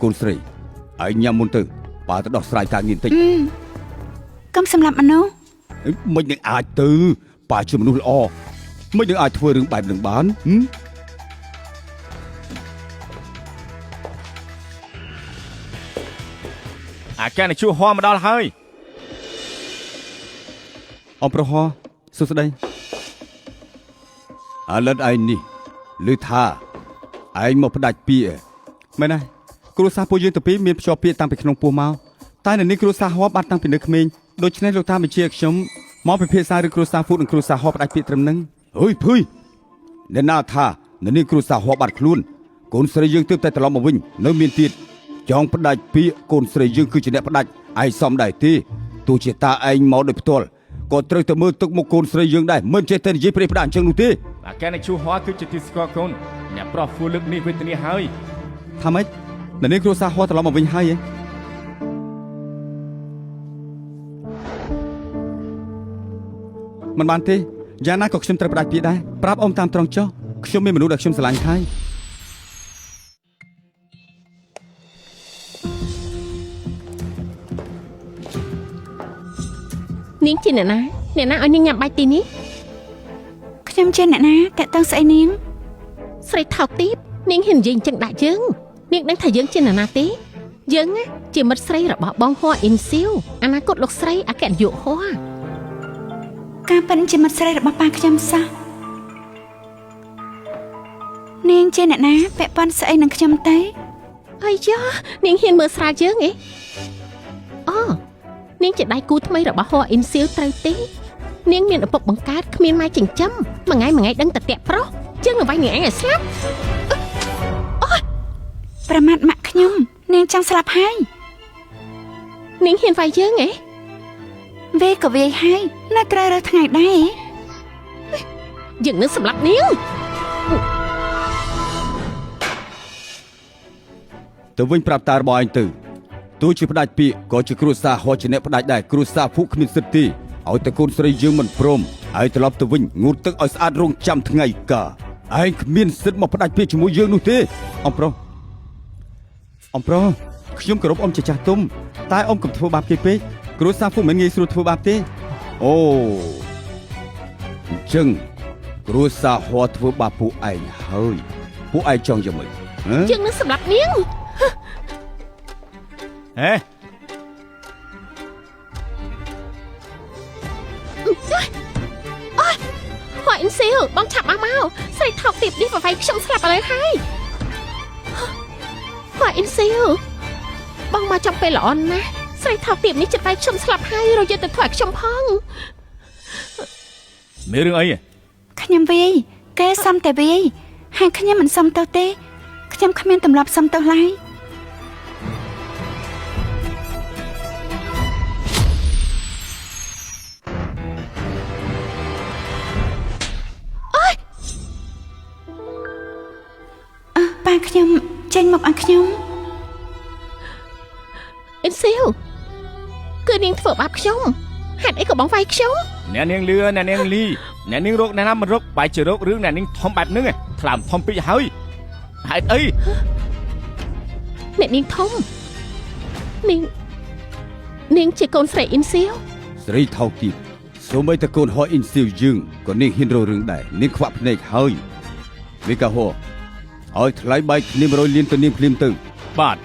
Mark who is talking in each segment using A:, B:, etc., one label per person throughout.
A: កូនស្រីហើយញ៉ាំមុនទៅប៉ាទៅដោះស្រាយការងារតិច
B: កុំសម្លាប់មនុស្ស
A: មិននឹងអាចទៅប៉ាជាមនុស្សល្អមិននឹងអាចធ្វើរឿងបែបនឹងបាន
C: អាចារ្យនេះជួហមមកដល់ហើយ
A: អំប្រហោះសួស្ដីអាលិតឯងនេះឮថាឯងមកផ្ដាច់ពាក្យមែនទេគ្រួសារពួកយើងទៅពីមានភ្ជាប់ពាក្យតាំងពីក្នុងពោះមកតែនៅនេះគ្រួសារហបបាត់តាំងពីនៅក្មេងដូច្នេះលោកតាបញ្ជាខ្ញុំមកពិភាក្សារឿងគ្រួសារហ្វូតនិងគ្រួសារហបផ្ដាច់ពាក្យត្រឹមនឹងអើយភុយអ្នកណាថានៅនេះគ្រួសារហបបាត់ខ្លួនកូនស្រីយើងទើបតែត្រឡប់មកវិញនៅមានទៀតចង់ផ្ដាច់ពាក្យកូនស្រីយើងគឺជាអ្នកផ្ដាច់ឯងសមដែរទេទោះជាតាឯងមកដោយផ្ទាល់ក៏ត្រូវតែមើលទឹកមុខកូនស្រីយើងដែរមិនចេះតែនិយាយព្រេះផ្ដាច់អញ្ចឹងនោះទេ
C: អាចារ្យនេះជួហមគឺជាទីស្គាល់កូនអ្នកប្រុសហ្វូលើកនេះវេទនាហើយ
A: ថាម៉េចនៅនេះគ្រួសារហបត្រឡប់មកវិញហើយហ៎មិនបានទេយ៉ាងណាក៏ខ្ញុំត្រូវផ្ដាច់ពាក្យដែរប្រាប់អ៊ំតាមត្រង់ចុះខ្ញុំមានមនុស្សដែលខ្ញុំស្រឡាញ់ហើយ
D: នាងជាអ្នកណាឲ្យនាងញ៉ាំបាច់ទីនេះ
B: ខ្ញុំជាអ្នកណាតាក់ទងស្អីនាង
D: ស្រីថោកទីបនាងហ៊ាននិយាយអញ្ចឹងដាក់យើងនាងដឹងថាយើងជាអ្នកណាទេយើងជាមិត្តស្រីរបស់បងហួរអ៊ីនស៊ីវអនាគតលោកស្រីអគ្គនាយកហួរ
B: ការប៉ិនជាមិត្តស្រីរបស់ប៉ាខ្ញុំសោះនាងជាអ្នកណាពាក់ព័ន្ធស្អីនឹងខ្ញុំទេ
D: អីយ៉ានាងហ៊ានមើលស្រាលយើងអីអូនាងជាដៃគូថ្មីរបស់ហួរអ៊ីនស៊ីវត្រូវទេនាងមានឪពុកបង្កើតគ្មានម៉ែចិញ្ចឹមមួយថ្ងៃដឹងតែតាក់ប្រុសជាងនឹងវាយនាងឯងឲ្យស្លាប់អូយ
B: ប្រមាថម៉ាក់ខ្ញុំនាងចង់ស្លាប់ហើយ
D: នាងហ៊ានវាយយើងហ៎
B: វាក៏វាយហើយនៅក្រៅរើថ្ងៃដែរ
D: យើងនឹងសម្លាប់នាង
A: ទៅវិញប្រាប់តារបស់ឯងទៅទោះជាផ្ដាច់ពាក្យក៏ជាគ្រួសារហោះជាអ្នកផ្ដាច់ដែរគ្រួសារភូគ្មានសិទ្ធិទេឲ្យតែកូនស្រីយើងមិនព្រមហើយត្រឡប់ទៅវិញងូតទឹកឲ្យស្អាតរងចាំថ្ងៃកាឯងគ្មានសិទ្ធិមកផ្ដាច់ពាក្យជាមួយយើងនោះទេអំប្រុសខ្ញុំគោរពអ៊ំជាចាស់ទុំតែអ៊ំកុំធ្វើបាបគេពេកគ្រួសារភូមិនងាយស្រួលធ្វើបាបទេអូអញ្ចឹងគ្រួសារហោះធ្វើបាបពួកឯងហើយពួកឯងចង់យ៉ាងម៉េច
D: យើងនឹងសម្លាប់នាង
C: ហេ
D: ហួរអ៊ីនស៊ីវបងឆាប់មកស្រីថោកទីបនេះប្រវាយខ្ញុំស្លាប់ឥឡូវហើយហួរអ៊ីនស៊ីវបងមកចំពេលល្អណាស់ស្រីថោកទីបនេះចិត្តវាយខ្ញុំស្លាប់ហើយរយទៅធ្វើឲ្យខ្ញុំផង
C: មានរឿងអី
B: ខ្ញុំវាយគេសុំតែវាយហើយខ្ញុំមិនសុំទៅទេខ្ញុំគ្មានទម្លាប់សុំទៅឡើយប៉ាខ្ញុំចេញមកឲ្យខ្ញុំ
D: អ៊ីនស៊ីវគឺនាងធ្វើបាបខ្ញុំហេតុអីក៏បងវាយខ្ញុំ
C: អ្នកនាងលឿអ្នកនាងលីអ្នកនាងរកអ្នកណាមិនរកបែរជារករឿងអ្នកនាងធំបែបហ្នឹងថ្លើមធំពេកហើយហេតុអី
D: អ្នកនាងធំនាងជាកូនស្រីអ៊ីនស៊ីវ
A: ស្រីថោកទៀតសូម្បីតែកូនហោះអ៊ីនស៊ីវយើងក៏នាងហ៊ានរករឿងដែរនាងខ្វាក់ភ្នែកហើយវាកាហោឲ្យថ្លៃបាយគ្នា100លានទៅនាងភ្លាមទៅ
C: បាទ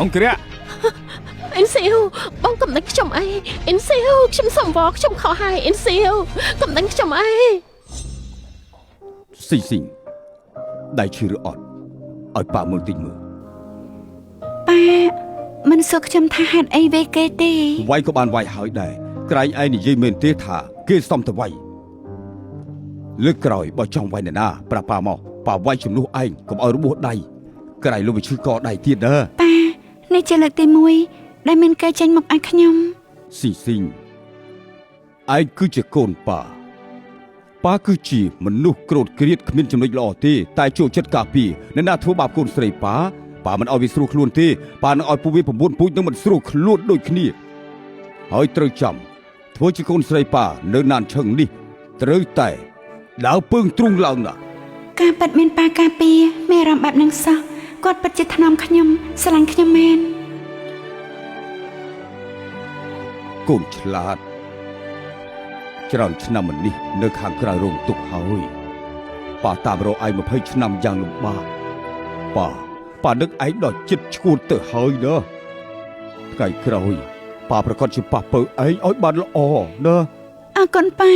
C: អង្គរៈ
D: អ៊ីនស៊ីវបងកំដេញខ្ញុំអីអ៊ីនស៊ីវខ្ញុំសំវខ្ញុំខុសហើយអ៊ីនស៊ីវកំដេញខ្ញុំអី
A: ស៊ីដៃឈឺឬអត់ឲ្យប៉ាមើលតិចមើល
B: ប៉ាមិនសួរខ្ញុំថាហេតុអីវេគេទេ
A: វាយក៏បានវាយហើយដែរក្រែងឯងនិយាយមែនទេថាគេសុំទៅវាយលើកក្រោយបើចង់វាយអ្នកណាប្រាប់ប៉ាមកប៉ាវាយជំនួសឯងកុំឲ្យរបួសដៃក្រែងលោកវាឈឺកដៃទៀតណា
B: ប៉ានេះជាលើកទី1ដែលមានគេចេញមកឲ្យខ្ញុំ
A: ស៊ីឯងគឺជាកូនប៉ាគឺជាមនុស្សក្រោតក្រៀតគ្មានចំណុចល្អទេតែចូលចិត្តការពារអ្នកណាធ្វើបាបកូនស្រីប៉ាមិនឲ្យវាស្រួលខ្លួនទេប៉ានឹងឲ្យពួកវា9ពូជនឹងមិនស្រួលខ្លួនដូចគ្នាហើយត្រូវចាំធ្វើជាកូនស្រីប៉ានៅណានឈឹងនេះត្រូវតែដើរពើងទ្រូងឡើងណា
B: ការប៉ັດមានប៉ាការពារមានអារម្មណ៍បែបហ្នឹងសោះ គាត់ពិតជាថ្នមខ្ញុំស្រឡាញ់ខ្ញុំមែន
A: កូនឆ្លាតច្រើនឆ្នាំមកនេះនៅខាងក្រៅរោងទុកហើយប៉ាតាមរកឯង20ឆ្នាំយ៉ាងលំបាកប៉ានឹកឯងដល់ចិត្តឈួតទៅហើយណាថ្ងៃក្រោយប៉ាប្រកាសជាប៉ាពើឯងឲ្យបានល្អណា
B: អរគុណប៉ា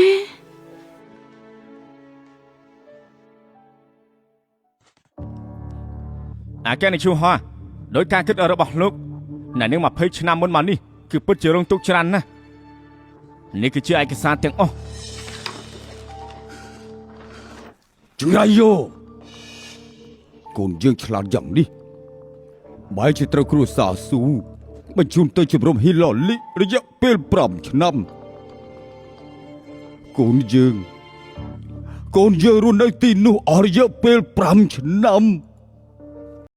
C: អាចារ្យនេះឈូហោះដោយការគិតរបស់លោកអ្នកនាង20ឆ្នាំមុនមកនេះគឺពិតជារងទុក្ខច្រើនណាស់នេះគឺជាឯកសារទាំងអស់
A: ចង្រៃយោកូនយើងឆ្លាតយ៉ាងនេះបែរជាត្រូវគ្រួសារស៊ូបញ្ជូនទៅជំរំហ៊ីឡូលីរយៈពេល5ឆ្នាំកូនយើងរស់នៅទីនោះអស់រយៈពេល5ឆ្នាំ